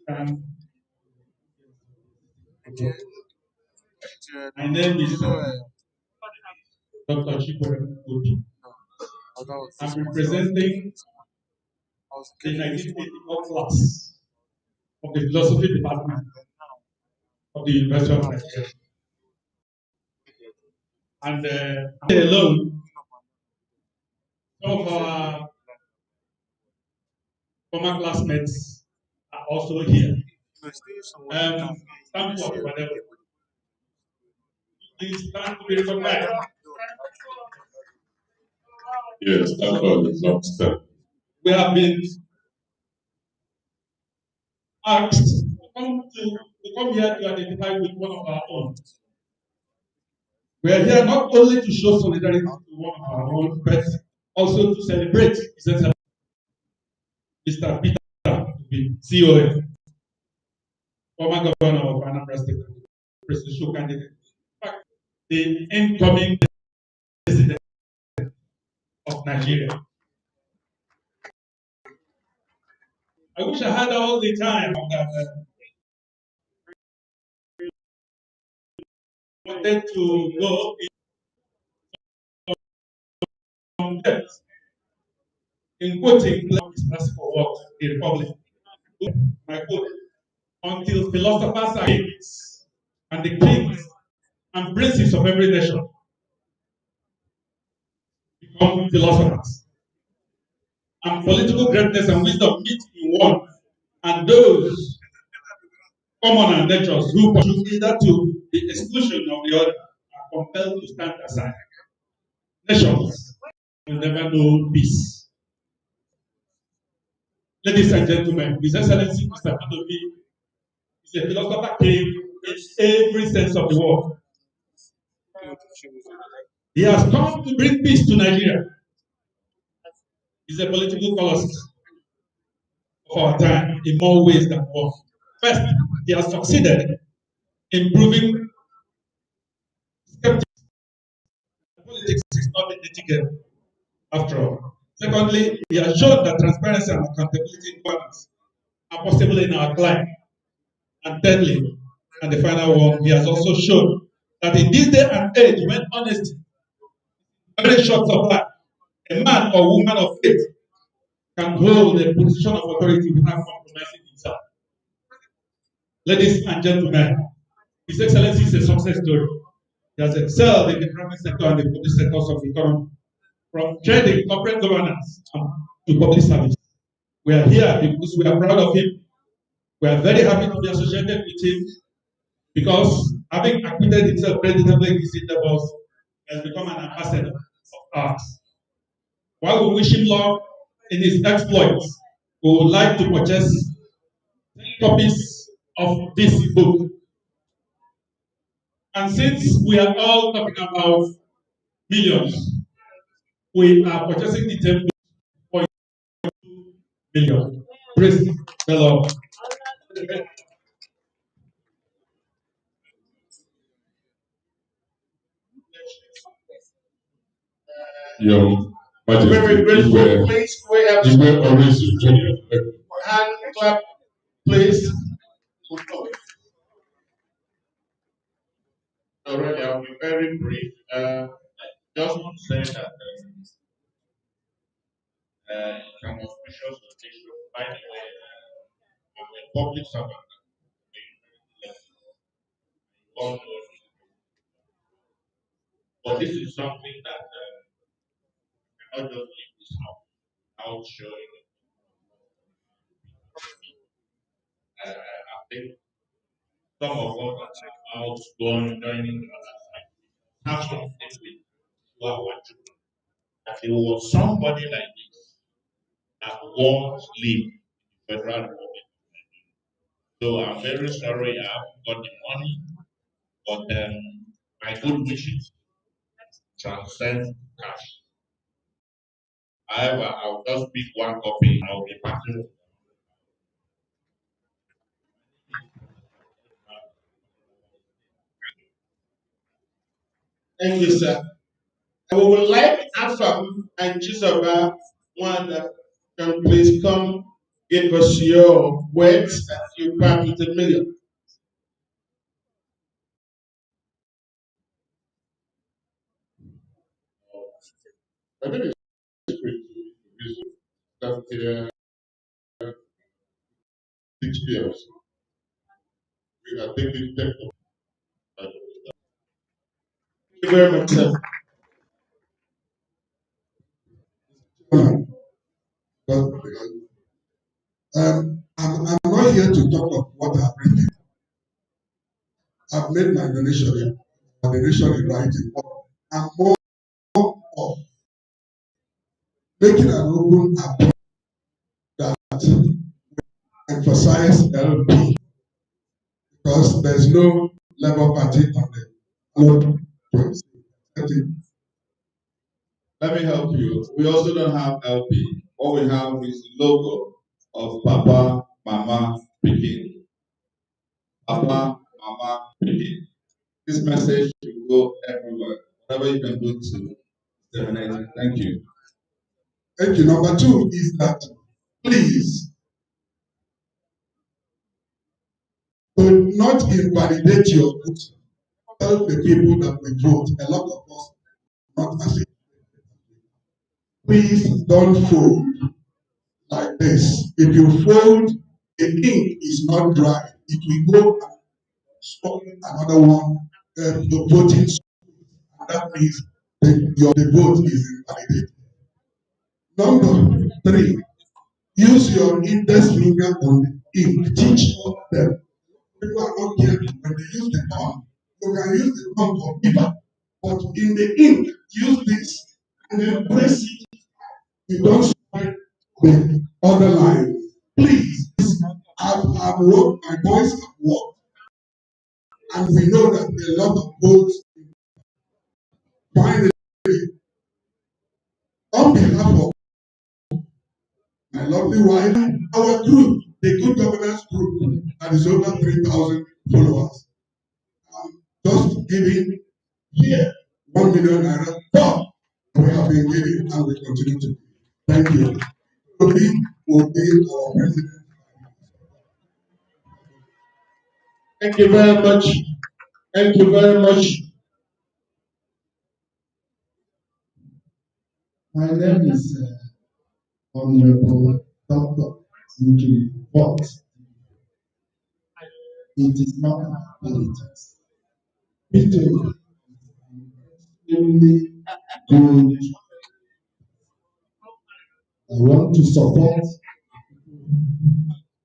understand. My name is Dr. Chikwe Obi. I'm representing the 1984 class of the philosophy department of the University of Nigeria. And alone, some of our former classmates are also here. Thank you for whatever. Please stand to be recognized. Yes, that's all it's not step. We have been asked to come here to identify with one of our own. We are here not only to show solidarity to one of our own, but also to celebrate His Excellency Mr. Peter Obi, CON, former governor of Anambra State, presidential candidate. In fact, the incoming president of Nigeria. I wish I had all the time that wanted to go in depth in quoting is for what the Republic. My quote: until philosophers are kings, and the kings and princes of every nation become philosophers, and political greatness and wisdom meet in one, and those common natures who pursue either to the exclusion of the other are compelled to stand aside. Nations will never know peace. Ladies and gentlemen, His Excellency Mr. Peter Obi is a philosopher king in every sense of the word. He has come to bring peace to Nigeria. He's a political colossus of our time in more ways than one. First, he has succeeded in proving skeptics. Politics is not a dirty game, after all. Secondly, he has shown that transparency and accountability in governance are possible in our climate. And thirdly, and the final one, he has also shown that in this day and age, when honesty is very short supply, a man or woman of faith can hold a position of authority without compromising himself. Ladies and gentlemen, His Excellency is a success story. He has excelled in the private sector and the public sectors of the economy, from trading, corporate governance, to public service. We are here because we are proud of him. We are very happy to be associated with him because, having acquitted himself creditably in his endeavors, he has become an ambassador of ours. While we wish him luck in his exploits, we would like to purchase 10 copies of this book. And since we are all talking about millions, we are purchasing the 10 books for 2 million. Praise the Lord. Your Majesty, Very grateful. Please, we have hand clap, please. Already, I'll be very brief. Just want to say that it's an auspicious occasion. By the way, I'm a public servant. But this is something that I cannot just leave this house without showing. I think some of us are outgoing, joining have something with our children. That there was somebody like this that once lived in the Federal Republic. So I'm very sorry I haven't got the money, but my good wishes transcend cash. However, I'll just pick one copy and I'll be passing. Thank you, sir. We would like Afam and Chisoba, one that can please come give us your words that you part with a million. I think it's great that 6 years. We are taking tech. Thank you very much, sir. I'm not here to talk of what I've written. I've made my donation in writing. I'm more of making an open appeal that emphasize LP because there's no Labour Party on the ballot. Let me help you. We also don't have LP. What we have is the logo of Papa, Mama, Pikin. Papa, Mama, Pikin. This message should go everywhere. Whatever you can do to disseminate it. Thank you. Thank you. Number two is that please do not invalidate your vote. Tell the people that we vote. A lot of us not as it. Please don't fold like this. If you fold, the ink is not dry. It will go and stop another one, the voting. That means the vote is invalidated. Number three, use your index finger on the ink. Teach all them. People are not careful when they use the thumb. You can use the thumb for paper, but in the ink, use this and then press it. You don't spoil the other line. Please, I've worked, my boys have worked, and we know that there are a lot of votes. Finally, on behalf of my lovely wife, our group, the Good Governance Group, that is over 3,000 followers, just giving here 1 million naira. But we have been giving and we continue to. Thank you. Toby will be our president. Thank you very much. Thank you very much. My name is Honorable Dr. Nikki Watt. It is not politics. It is extremely good. I want to support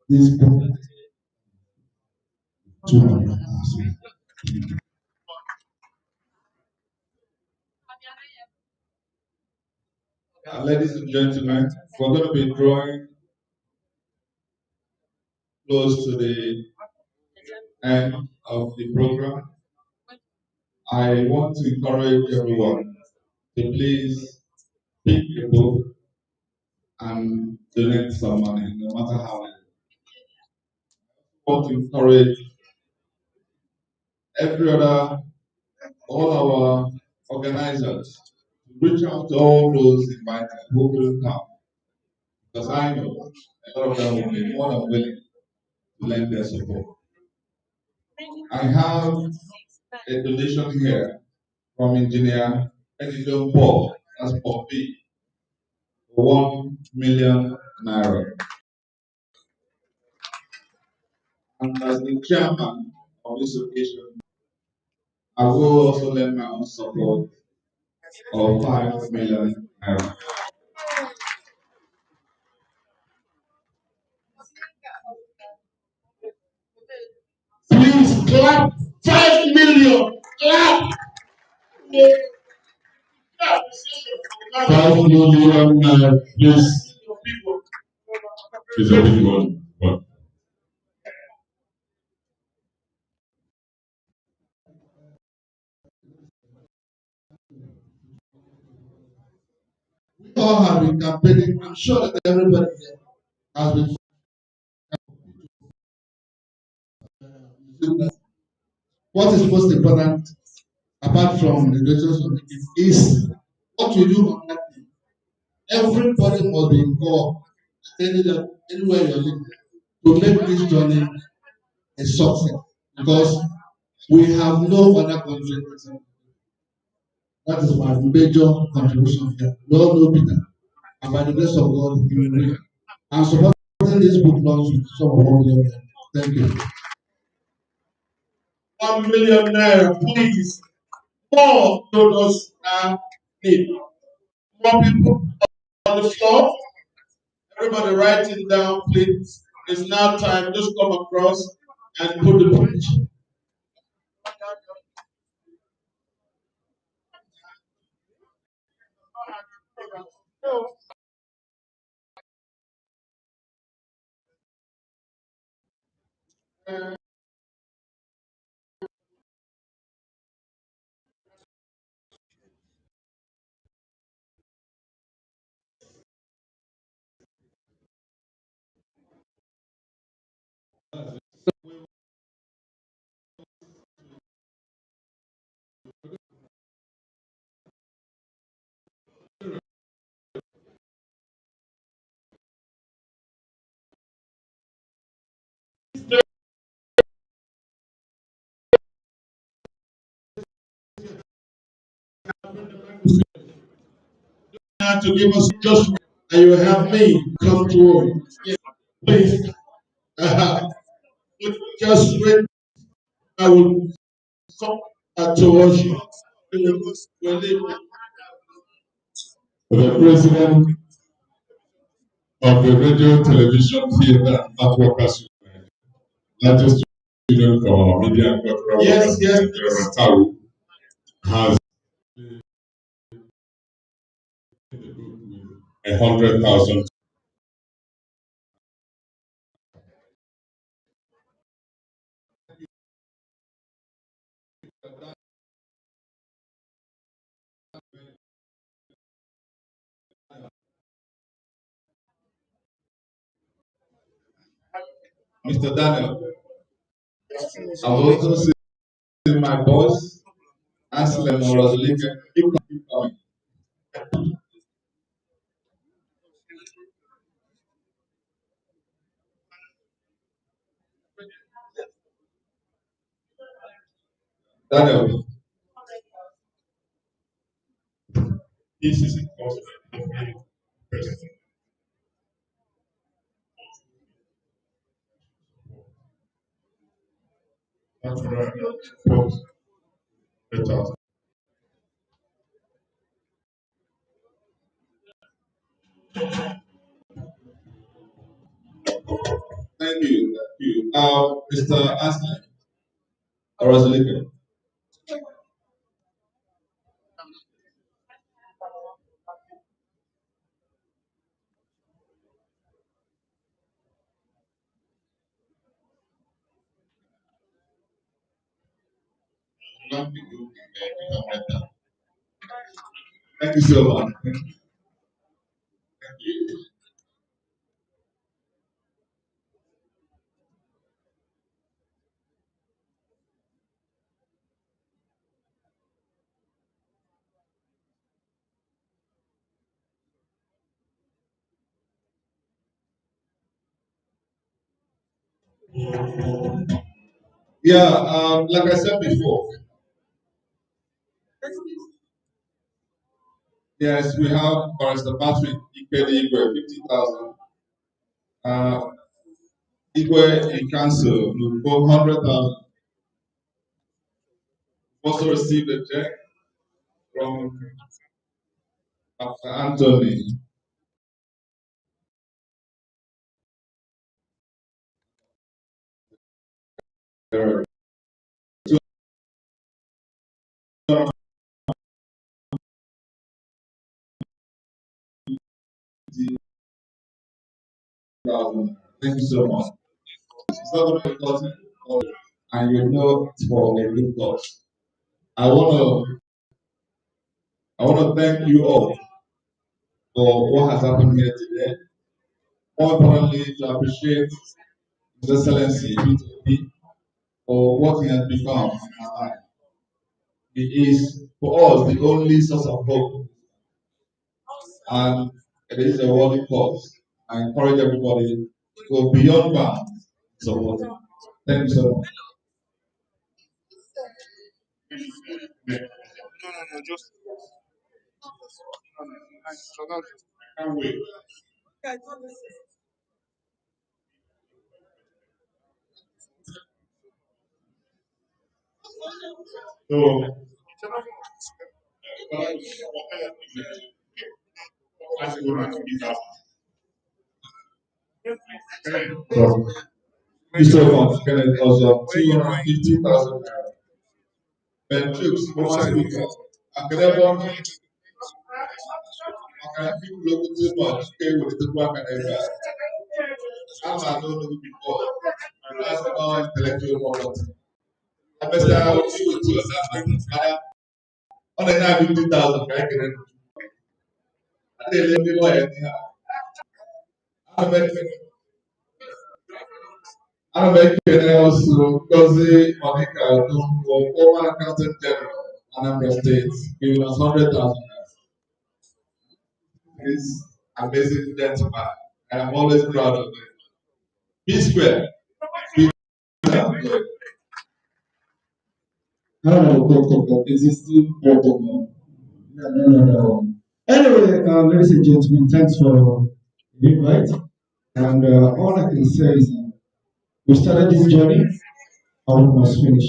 this project. Ladies and gentlemen, we're going to be drawing close to the end of the program. I want to encourage everyone to please pick a book and donate some money, no matter how. I want to encourage all our organizers to reach out to all those invited who couldn't come. Because I know a lot of them will be more than willing to lend their support. I have a donation here from Engineer Edison Paul, that's Paul B, 1 million naira. And as the chairman of this occasion, I will also lend my own support of 5 million naira. Please clap 5 million. Clap. 5 million, please. Is a big one. We all have been campaigning. I'm sure that everybody here has been. What is most important, apart from the decisions of making, is what you do on that day. Everybody must be involved, anywhere you're living, to make this journey a success. Because we have no other country. That is my major contribution here. We all know Peter, and by the grace of God, he will win. I'm supporting this book launch with some of 1 million. Thank you. 1 million naira, please. More donors are needed. More people on the floor. Everybody write it down, please. It's now time. Just come across and put the picture. To give us just and you have me come forward. Yes, please. Just wait. I will come towards you. The president of the Radio Television Theatre at Workers United, largest union for media and cultural workers in Rataru, has 100,000. Mr. Daniel, I've also seen my boss, Anselm Orozulike. Keep coming. Daniel, this is also president. That's right. Thank you. Thank you. Mr. Anselm Orozulike. Thank you so much. Thank you. Yeah, like I said before, yes, we have Barrister Patrick Ikedi Igwe, 50,000. Igwe in council, 100,000. Also received a check from Dr. Anthony. Thank you so much. It's not going to be and you know it's for a good cause. I want to thank you all for what has happened here today. More importantly, to appreciate His Excellency P2P for what he has become in our life. He is, for us, the only source of hope. And it is a worthy cause. I encourage everybody to go beyond bounds to support him. Thank you so much. No, just. Can't wait. So, So, Mr. Font, Kenneth also 250,000 naira. Ben Troops, former speaker, Academic, people look too much, okay, with the work and everything. I'm not know before. That's all intellectual property. I bet I will see with you, that's on the 50,000, right? I didn't live in anyhow. I bet you also, because Monica, former accountant general, Anambra State, giving us 100,000. This amazing gentleman. I am always proud of him. Be square. Be Existing protocol. No. Anyway, ladies and gentlemen, thanks for the invite. And all I can say is we started this journey, and we must finish.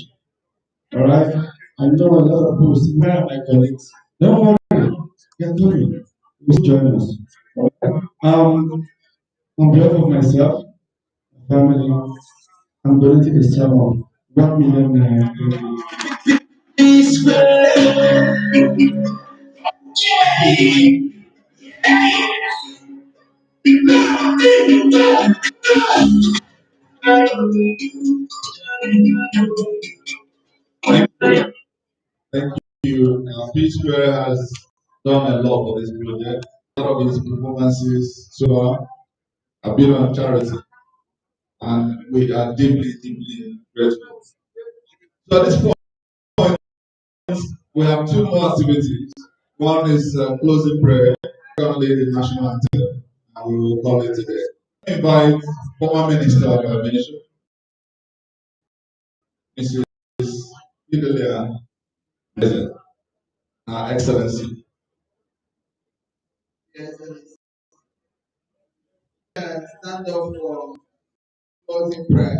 All right? I know a lot of people say, where are my colleagues? Don't worry, get going. Please join us. All right? On behalf of myself, family, I'm going to take a sum of 1 million naira. Thank you. P Square has done a lot for this project. A lot of his performances so far have been on charity. And we are deeply, deeply grateful. So at this point, we have two more activities. One is closing prayer, currently the national anthem, and we will call it today. I invite former Minister of Administration, Mrs. Fidelia President, Her Excellency. Yes, stand up for closing prayer.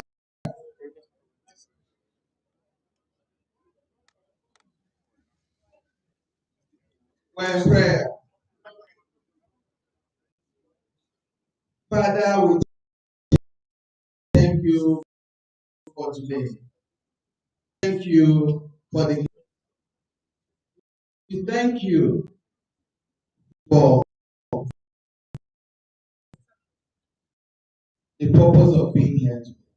When prayer. Father, we thank you for today. Thank you for the. We thank you for the purpose of being here today,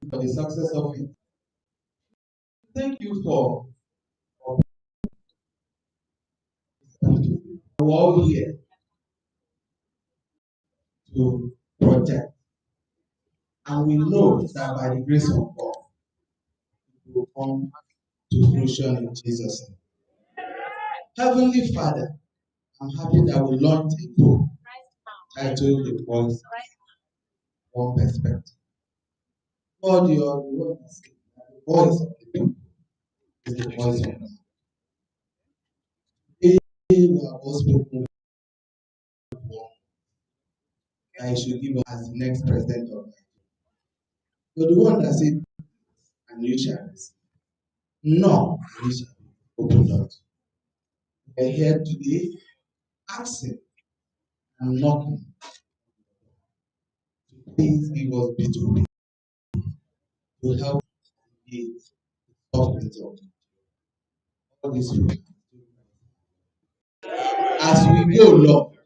for the success of it. Thank you for we're all here to protect. And we know that by the grace of God, it will come to fruition in Jesus' name. Heavenly Father, I'm happy that we launched a book titled The Voice, One Perspective. God, you are the one that says the voice of the people is the voice of God. We have all spoken that he should give us as the next president of Nigeria. You're the one that said, and you shall receive. No, and you shall be opened up. We are here today asking and knocking. Please give us B2B to help the government of all this work. As we go along,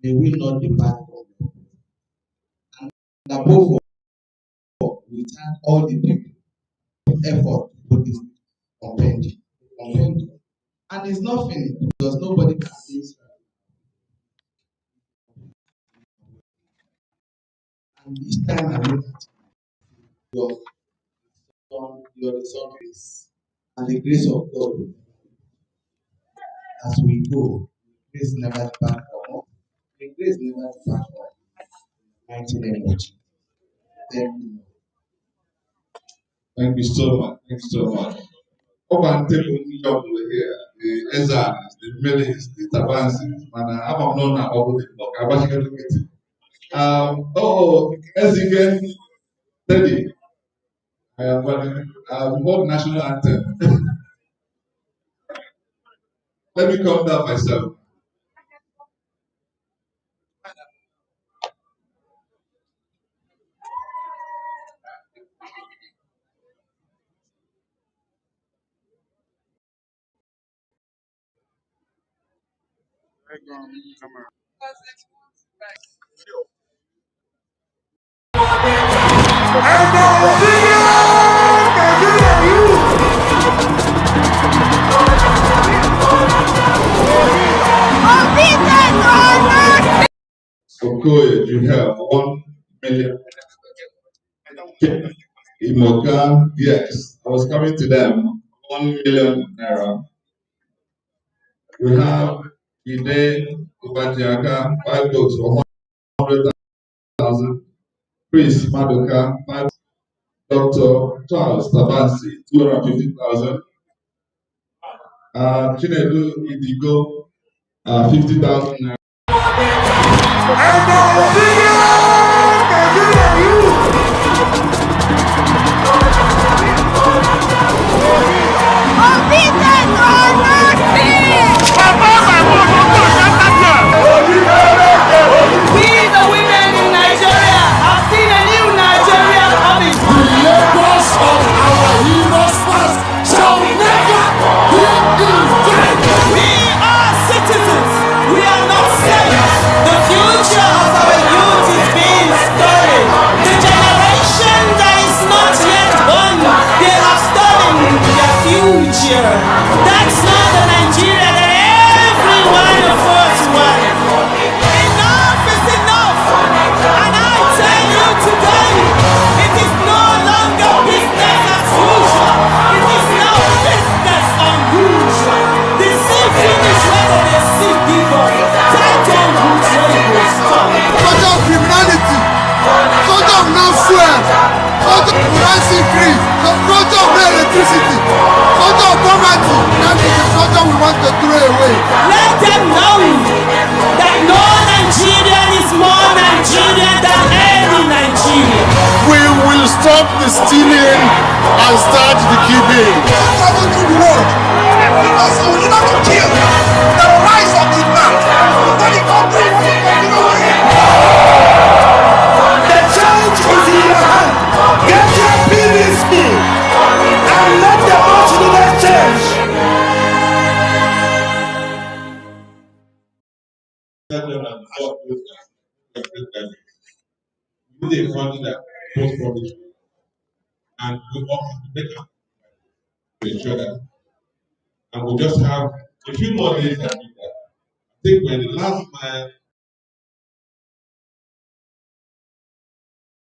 may we not depart from you. And above all, we thank all the people effort to put this compendium. And it's not finished because nobody can say And each time I look at your son grace and the grace of God as we go, grace never back up. The grace never back up. Mighty name of Jesus. Thank you. Thank you so much. Thank you so much. Come and take me job here. The Ezra, the Melis, the Tabansi, and I'm known now over the book. I'm actually getting as again, Teddy. Before national anthem. Let me calm down myself. Okoye, you have 1 million. Imoka, yes, I was coming to them. 1 million naira. We have Ide Ubatiaka, 5 books for 100,000. Chris Madoka, 5. Dr. Charles Tabansi, 250,000. Chinedu Idigo, 50,000 naira. That's not the Nigeria that every one of us want. Enough is enough. And I tell you today, it is no longer business as usual. It is now business unusual. The sea finish whether they see people. Tell them which way it will stop. Sort of criminality, sort of no fuel, sort of price increase, sort of no electricity, sort of poverty. That is the sort of we want to throw away. Let them know that no Nigerian is more Nigerian than any Nigerian. We will stop the stealing and start the giving. Travel to the world. Because we will not kill the price of the man. Before the country will continue away. The change is in your hand. Get your PVC and let the multitude change. They funded that post profit, and we offer to make up to ensure that, and we just have a few more days. I think when the last mile